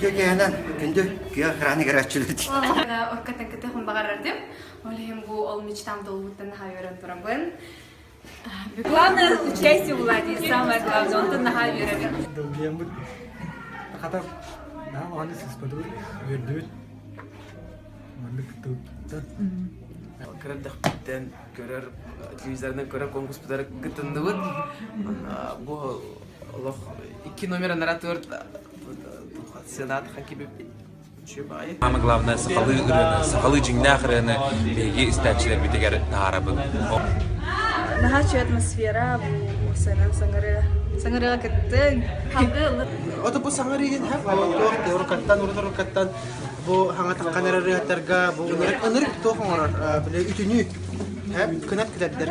Kökeğinden gündü güya kıranı garaççılıdı. Orkatan kıtı hon bağırırdım. Olayım bu olmuştan dolbuttan hayıran turamın. Главное участие владеть, самое главное, он-то на хайвере. Долгием бы. Хатар. Да, молодец, господи. Вердюет. Мандык тут. Көрөр дактан көрөр телевизордан көрөр конкурстар гытындыбыт. Бу Аллах 2 номер оратор Сенат хакиби. Самое главное, сахалы джингнахраны, беги истачилер битегер тарабы. Нахачу атмосфера, bu sangare keteng. Oto po sangari ha ko teor kattan bu hangat kanara rehatarga bu onurik to ngor bele ituni ha kenat kedadar